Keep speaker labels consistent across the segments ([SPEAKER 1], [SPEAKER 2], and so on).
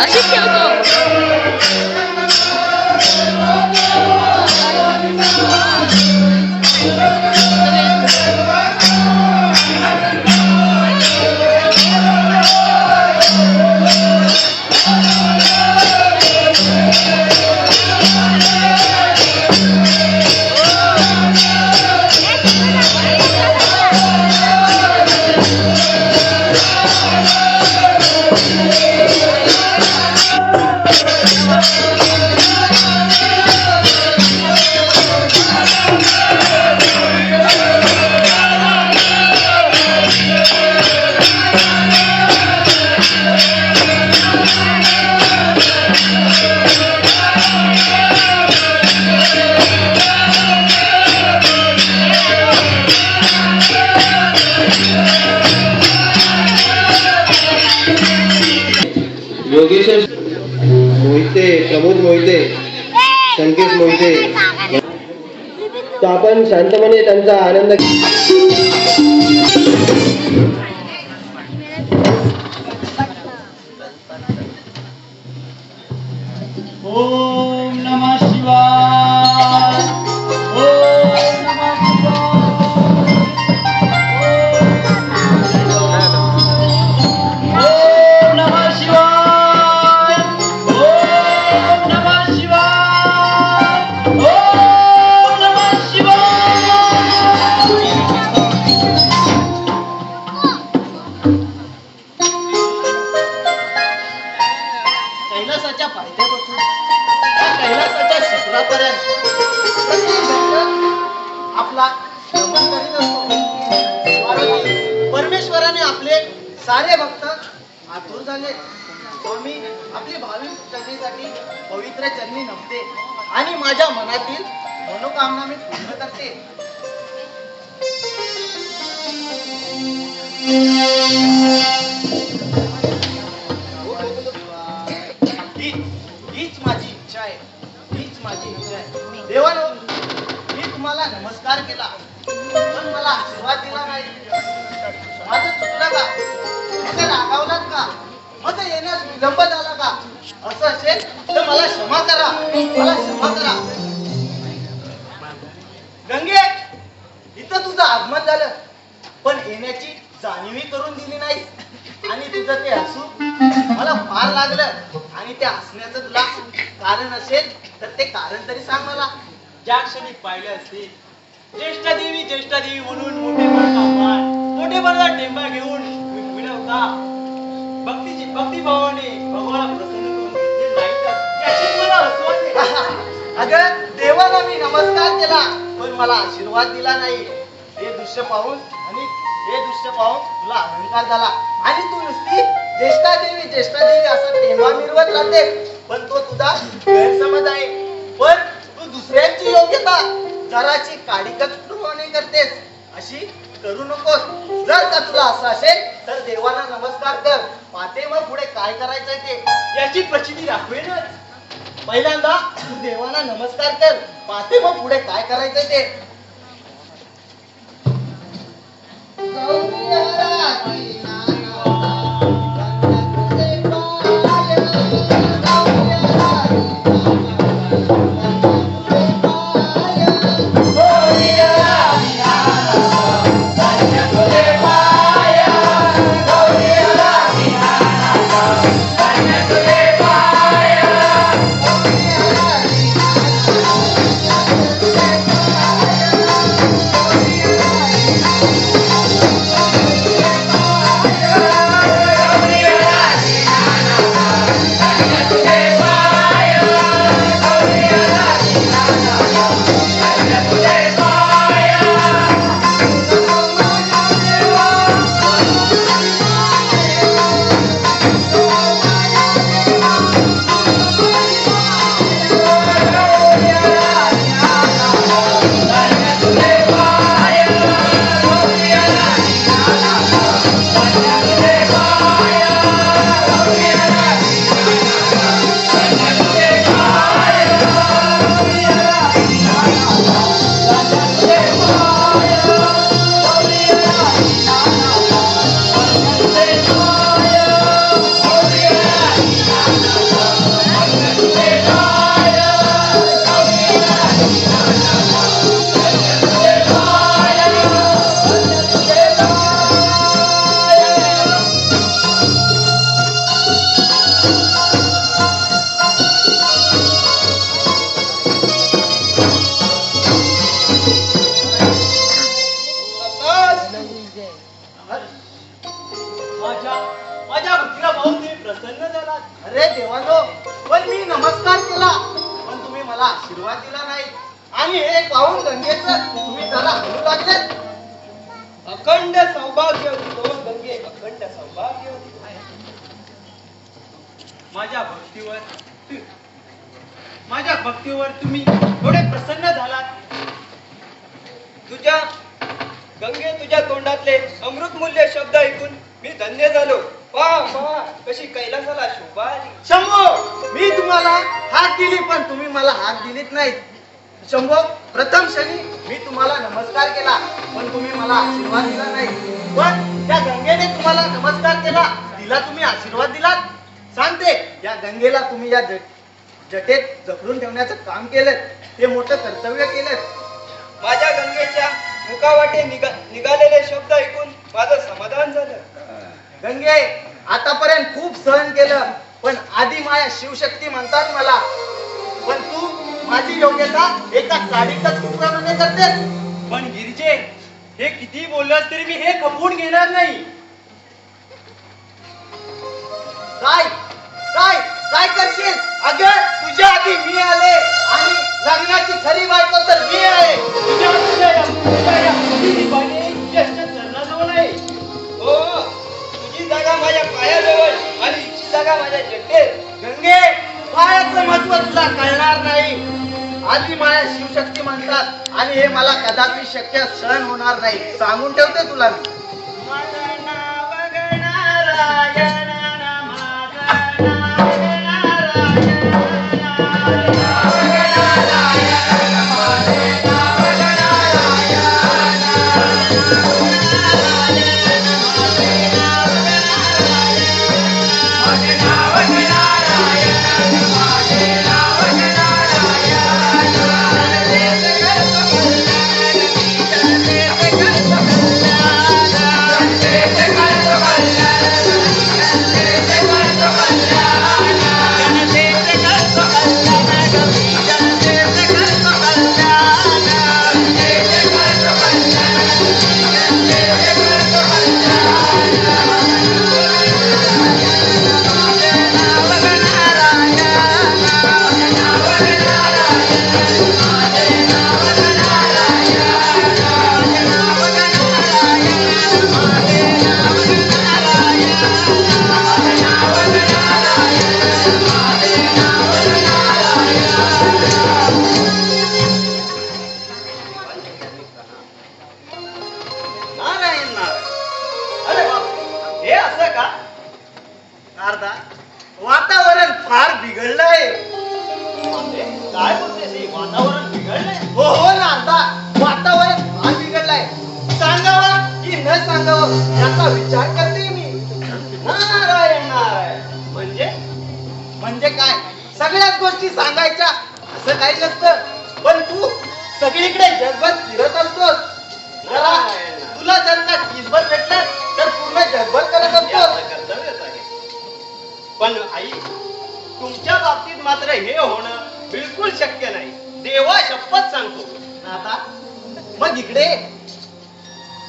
[SPEAKER 1] अशीच ठेवतो.
[SPEAKER 2] योगेश मोहिते, प्रमोद मोहिते, संकेत मोहिते, तर आपण शांतपणे त्यांचा आनंद
[SPEAKER 3] ओम नमः शिवाय. ओम नमः शिवाय. ओम नमः शिवाय. ओम नमः शिवाय. ओम नमः शिवाय. कैलासाच्या पायथ्यापासून कैलासाच्या शिखरापर्यंत आपला श्रमण करीत असतो. पार्वती, परमेश्वराने आपले सारे भक्त आतुर झाले. स्वामी आपली भावी जन्मेसाठी पवित्र चरणी नमते आणि माझ्या मनातील मनोकामना मी पूर्ण करते. हीच माझी इच्छा आहे. हीच माझी इच्छा आहे. देवानो, मी तुम्हाला नमस्कार केला पण मला आशीर्वाद दिला नाही. माझं चुकलं का? माझं रागावलात का? माझं येण्यास विलंब झाला का? असं असेल तर मला क्षमा करा. मला क्षमा करा. गंगे, इथं तुझं आगमन झालं पण येण्याची जाणीवही करून दिली नाही. आणि तुझं ते हसू मला फार लागलं. आणि त्या हसण्याचं तुला कारण असेल तर ते कारण तरी सांग मला.
[SPEAKER 4] ज्या क्षणी पाहिलं असते ज्येष्ठा देवी म्हणून मोठेपणाचा टेंबा घेऊन मिळवता भक्तिभावाने भगवान प्रसन्न करून घेतले नाही तर त्याचीच मला हसू वाटते.
[SPEAKER 3] अगं, देवाला मी नमस्कार केला पण मला आशीर्वाद दिला नाही. हे दृश्य पाहून तुला अहंकार झाला आणि तू नुसती ज्येष्ठा देवी असा टेंबा मिरवत राहते. पण तो तुझा गैरसमज आहे. पण तू दुसऱ्यांची योग्यता जराची काडीकटपणे करतेस. अशी करू नकोस. जर का तुला असं असेल तर देवाला नमस्कार कर. पाहते मग पुढे काय करायचंय ते.
[SPEAKER 4] याची प्रचिती दाखवेनच.
[SPEAKER 3] पहिल्यांदा तू देवाला नमस्कार कर. पाहते मग पुढे काय करायचंय ते.
[SPEAKER 4] माझ्या भक्तीला पाहून तुम्ही प्रसन्न झालात.
[SPEAKER 3] अरे देवानो, पण मी नमस्कार केला पण तुम्ही मला आशीर्वाद दिला नाही. आणि हे पाहून गंगेचं तुम्ही जरा हलू लागले.
[SPEAKER 4] अखंड सौभाग्यवती तो गंगे, अखंड सौभाग्यवती. माझ्या भक्तीवर तुम्ही थोडे प्रसन्न झालात. तुझ्या गंगे, तुझ्या तोंडातले अमृतमूल्य शब्द ऐकून मी धन्य झालो. पहा कशी कैलासाला शोभा आली.
[SPEAKER 3] शंभो, मी तुम्हाला हाक दिली पण तुम्ही मला हाक दिलीत नाहीत. शंभो, प्रथम क्षणी मी तुम्हाला नमस्कार केला पण तुम्ही मला आशीर्वाद दिला नाही. पण त्या गंगेने तुम्हाला नमस्कार केला, तिला तुम्ही आशीर्वाद दिलात. सांगते, या गंगेला तुम्ही या जटेत जपडून ठेवण्याचं काम केलं, हे मोठं कर्तव्य केलं.
[SPEAKER 4] माझ्या गंगेच्या मुखावाटे निघालेले शब्द ऐकून माझं समाधान झालं.
[SPEAKER 3] गंगे, आतापर्यंत खूप सहन केलं पण आधी माया शिवशक्ती म्हणतात मला. पण तू माझी योग्यता एका काडीच्या तुकड्यामध्ये करते.
[SPEAKER 4] पण गिरिजे, हे किती बोललास तरी मी हे खपवून घेणार नाही.
[SPEAKER 3] काय काय काय करशील? अगं, तुझ्या आधी मी आले आणि लग्नाची खरी बायको तर मी आहे.
[SPEAKER 4] चरणाजवळ आहे. हो, तुझी जागा माझ्या पायाजवळ आणि हिची जागा माझ्या जटेत.
[SPEAKER 3] गंगे, पायाचं महत्व तुला कळणार नाही. आधी माया शिवशक्ती म्हणतात आणि हे मला कदापि शक्य सहन होणार नाही. सांगून ठेवते तुला मी.
[SPEAKER 4] माझं नाव गणरायण, माझं नाव
[SPEAKER 3] नारदा, वातावरण फार बिघडलंय.
[SPEAKER 4] काय बोलतेस? हे वातावरण बिघडलंय?
[SPEAKER 3] हो नारदा, वातावरण फार बिघडलंय. सांगावं की न सांगावं याचा विचार करते मी.
[SPEAKER 4] नारायण नारायण.
[SPEAKER 3] म्हणजे काय? सगळ्याच गोष्टी सांगायच्या असं काही नसतं. पण तू सगळीकडे जगभर फिरत असतोस. जरा तुला जर का किसभर भेटलं तर पूर्ण जगभर करत असतोस.
[SPEAKER 4] कर्तव्यच आहे. पण आई, तुमच्या बाबतीत मात्र हे होणं बिलकुल शक्य नाही. देवा शपथ सांगतो.
[SPEAKER 3] आता मग इकडे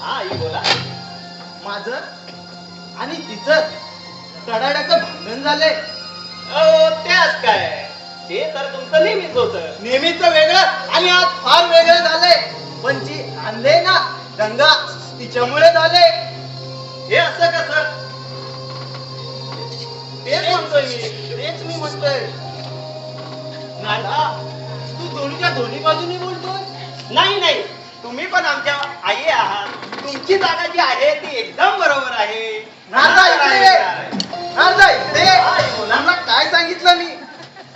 [SPEAKER 4] हा आई बोला.
[SPEAKER 3] माझं आणि तिचं कडाड्याचं भांडण झालंय.
[SPEAKER 4] अहो, त्याच काय, ते तर तुमचं नेहमीच होत.
[SPEAKER 3] नेहमीच वेगळं आणि आज फार वेगळं झालंय. पण जी आणले ना गंगा, तिच्यामुळे झाले.
[SPEAKER 4] हे असं कसं? तेच म्हणतोय मी.
[SPEAKER 3] तेच मी म्हणतोय.
[SPEAKER 4] नाना, तू दोन्हीच्या दोन्ही बाजूनी बोलतोय. नाही नाही, तुम्ही पण आमच्या आई आहात. तुमची जागा जी आहे ती एकदम बरोबर आहे.
[SPEAKER 3] नारदा इकडे, नारदा इकडे. मुलांना काय सांगितलं मी?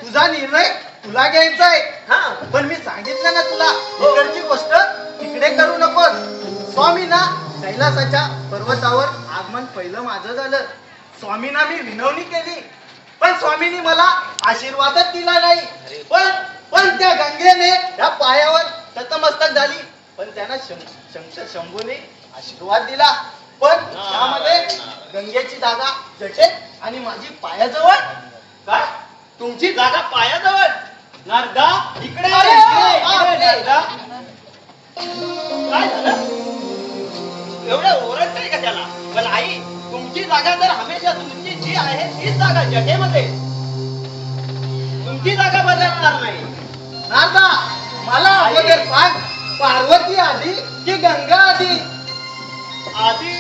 [SPEAKER 3] तुझा निर्णय तुला घ्यायचा आहे.
[SPEAKER 4] हा,
[SPEAKER 3] पण मी सांगितलं ना तुला, इकडची गोष्ट तिकडे करू नकोस. स्वामींना कैलासाच्या पर्वतावर आगमन पहिलं माझं झालं. स्वामींना मी विनवणी केली पण स्वामींनी मला आशीर्वादच दिला नाही. पण त्या गंगेने त्या पायावर ततमस्तक झाली. पण त्यांना शंभूने आशीर्वाद दिला. पण त्यामध्ये गंगेची जागा जटेत आणि माझी पायाजवळ.
[SPEAKER 4] काय? तुमची जागा पायाजवळ? नारदा, इकडे
[SPEAKER 3] अरे,
[SPEAKER 4] इकडे, नारदा. काय झालं? एवढं ओरडतंय का त्याला? पण आई,
[SPEAKER 3] तुमची जागा तर हमेशा तुमची जी आहे तीच जागा जटेमध्ये. तुमची जागा बदलणार नाही. नारदा, मला अगोदर सांग, पार्वती आधी की गंगा आधी? आधी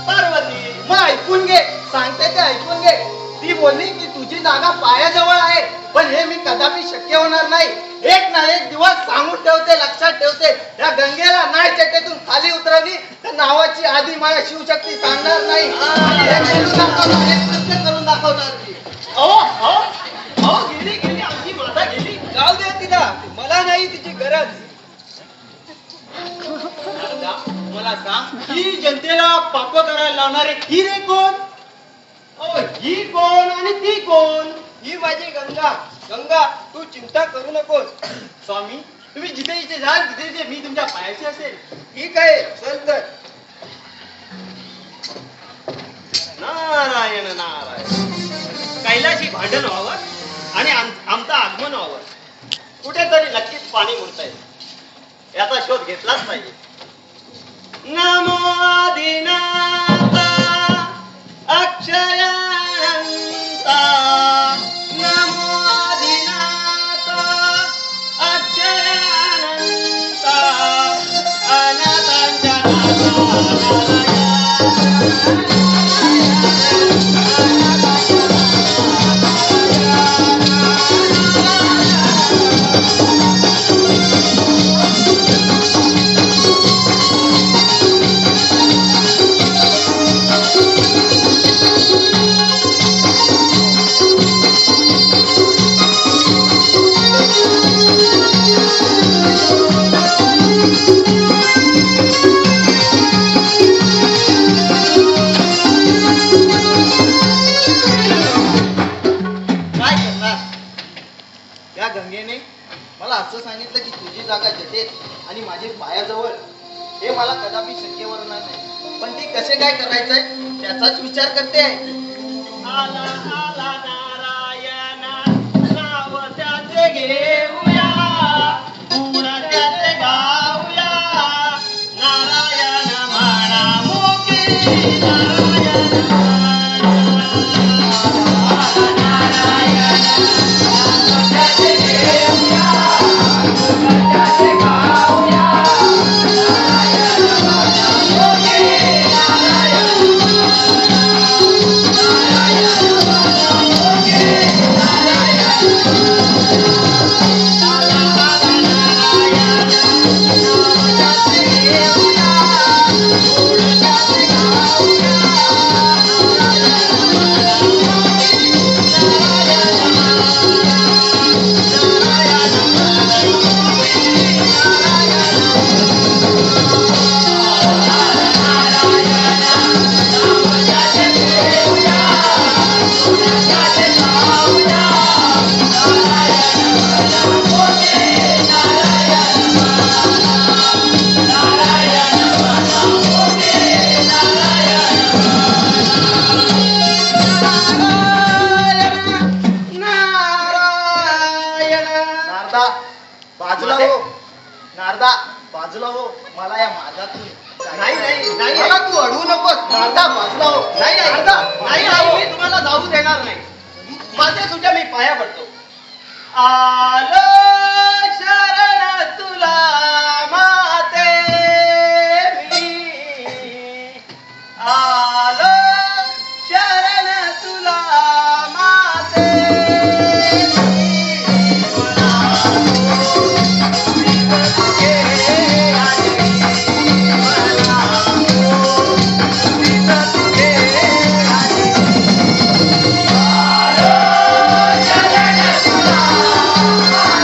[SPEAKER 3] पार्वती. मग ऐकून घे, सांगते ते ऐकून घे. ती बोलली की तुझी जागा पायाजवळ आहे, पण हे मी कदापि शक्य होणार नाही. एक ना एक दिवस सांगून ठेवते, लक्षात ठेवते, या गंगेला नाही चटेतून खाली उतरवली तर नावाची आधी मला शिवशक्ती सांगणार नाही. हे करून दाखवणार, हे सत्य करून दाखवणार मी.
[SPEAKER 4] अहो गेली गेली आमची माता गेली. जाऊ दे तिला, मला नाही तिची गरज. नारदा, मला सांग, ही जनतेला पाप करायला लावणारे ही रे कोण? ही कोण आणि ती कोण? ही माझी गंगा. गंगा, तू चिंता करू नकोस. स्वामी, तुम्ही जिथे जिथे जाल तिथे तिथे मी तुमच्या पायाशी असेल. ठीक आहे, चल तर. नारायण नारायण. कैलाशी भांडण व्हावं आणि आमचं आगमन व्हावं. कुठेतरी नक्कीच पाणी मुरतंय. याचा शोध घेतलाच पाहिजे. नमो आदिनाथा अक्षयानंता. नमो आदिनाथा अक्षयानंता. अनाथांच्या
[SPEAKER 3] असं सांगितलं की तुझी जागा जटेत आणि माझी पायाजवळ. हे मला कदापि शक्य होणार नाही, पण ती कसे काय करायचंय त्याचाच विचार करते.
[SPEAKER 4] आला आला नारायणा, नाव त्याचे घेऊया, गुण त्याचे गाऊया. नारायण म्हणा मोके, नारायण
[SPEAKER 3] नारदा, बाजूला हो. मला या मार्गातून नाही नाही नाही, मला तू अडवू नकोस. नारदा, बाजूला हो. नाही नारदा, नाही नाही, मी तुम्हाला जाऊ देणार नाही. माझे तुझ्या मी पाया पडतो. आलो शरण तुला माते मी. आलो शरण तुला माते.
[SPEAKER 1] Hallelujah.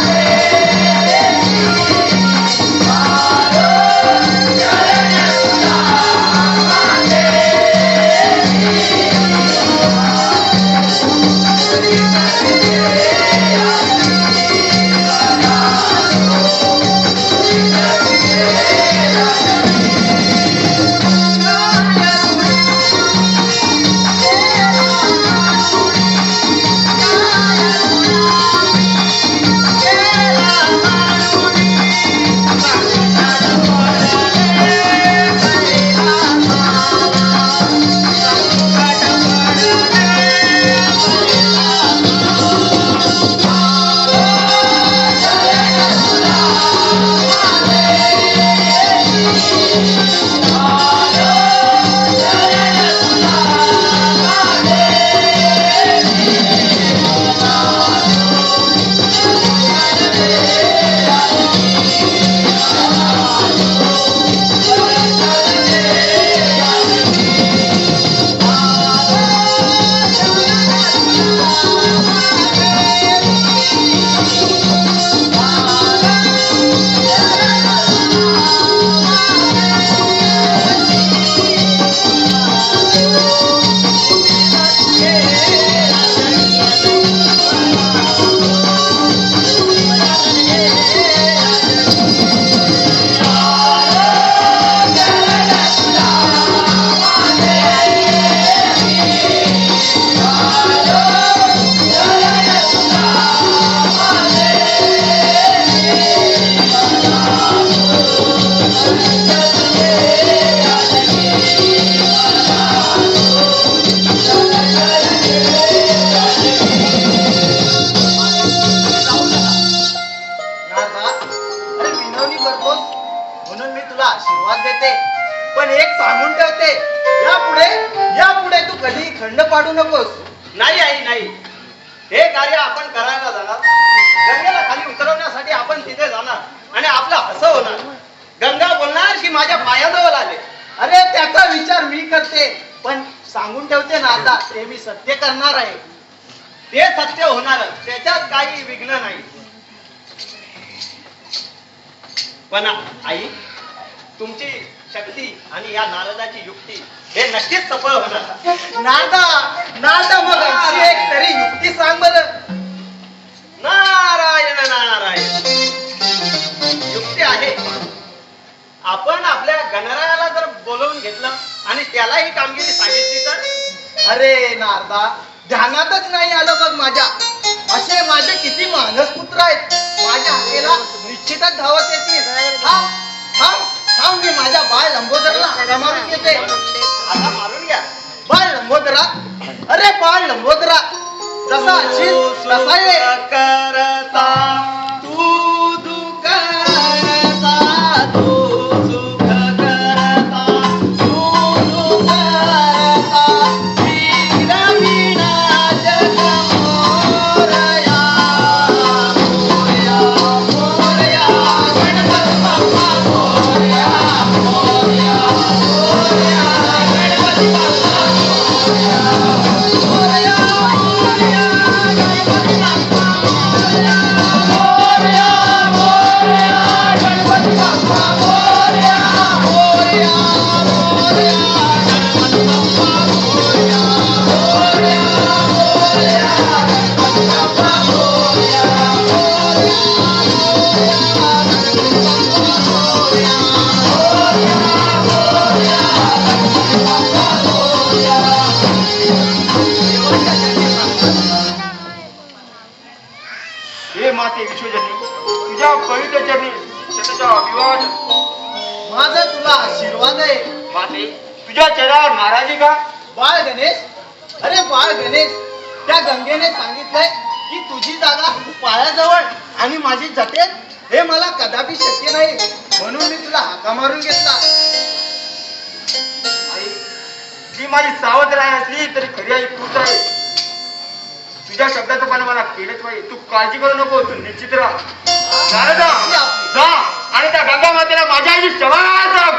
[SPEAKER 3] कधी खंड पाडू नकोस.
[SPEAKER 4] नाही आई नाही, हे कार्य आपण करायला जाणार. गंगेला खाली उतरवण्यासाठी आपण तिथे जाणार आणि आपलं हसं होणार. गंगा बोलणार की माझ्या पायाजवळ आले.
[SPEAKER 3] अरे त्याचा विचार मी करते, पण सांगून ठेवते ना आता, ते मी सत्य करणार आहे.
[SPEAKER 4] ते सत्य होणार, त्याच्यात काही विघ्न नाही. पण आई, तुमची शक्ती आणि या नारदाची युक्ती हे नक्कीच सफळ होणार.
[SPEAKER 3] नारदा मग अशी एक तरी युक्ती सांग बरं.
[SPEAKER 4] नारायण नारायण, युक्ती आहे. आपण आपल्या गणरायाला जर बोलवून घेतलं आणि त्याला ही कामगिरी सांगितली तर.
[SPEAKER 3] अरे नारदा, ध्यानातच नाही आलं बघ माझ्या. असे माझे किती मानस पुत्र आहेत, माझ्या हाकेला निश्चितच धावत येतील. थांब थांब थांब, मी माझ्या बाळ लंबोदरला हाका मारून येते.
[SPEAKER 4] आता मारून घ्या.
[SPEAKER 3] बाळ लंबोदरा, अरे बाळ लंबोदरा, जसा असशील तसा ये.
[SPEAKER 4] करता तू दुःख करता, तू सुख करता, तू दुःख करता, वीर विनाशक मोरया, मोरया, मोरया, गणपती बाप्पा मोरया, मोरया, मोरया, गणपती बाप्पा मोरया, मोरया, मोरया, गणपती बाप्पा मोरया, मोरया, मोरया, गणपती बाप्पा मोरया, मोरया, मोरया, गणपती बाप्पा मोरया, मोरया, मोरया, गणपती बाप्पा मोरया, मोरया,
[SPEAKER 1] हे माते विश्वजनी, तुझ्या पवित्र चरणी त्याचा विवाह.
[SPEAKER 3] माझा तुला आशीर्वाद आहे.
[SPEAKER 1] माते, तुझ्या चेहऱ्यावर नाराजी का?
[SPEAKER 3] बाळ गणेश, अरे बाळ गणेश, त्या गंगेने सांगितलंय की तुझी जागा पायाजवळ आणि माझी जटेत, हे मला कदापि शक्य नाही, म्हणून मी तुला हाका मारून घेतला.
[SPEAKER 1] आई, जी माझी सावध राय असली तरी खरी आई तूच आहे. तुझ्या शब्दाचं पण मला केलंच पाहिजे. तू काळजी करू नको, तू निश्चित राहा. नारदा, जा आणि त्या गंगा मातेला माझ्या आईची क्षमा सांग.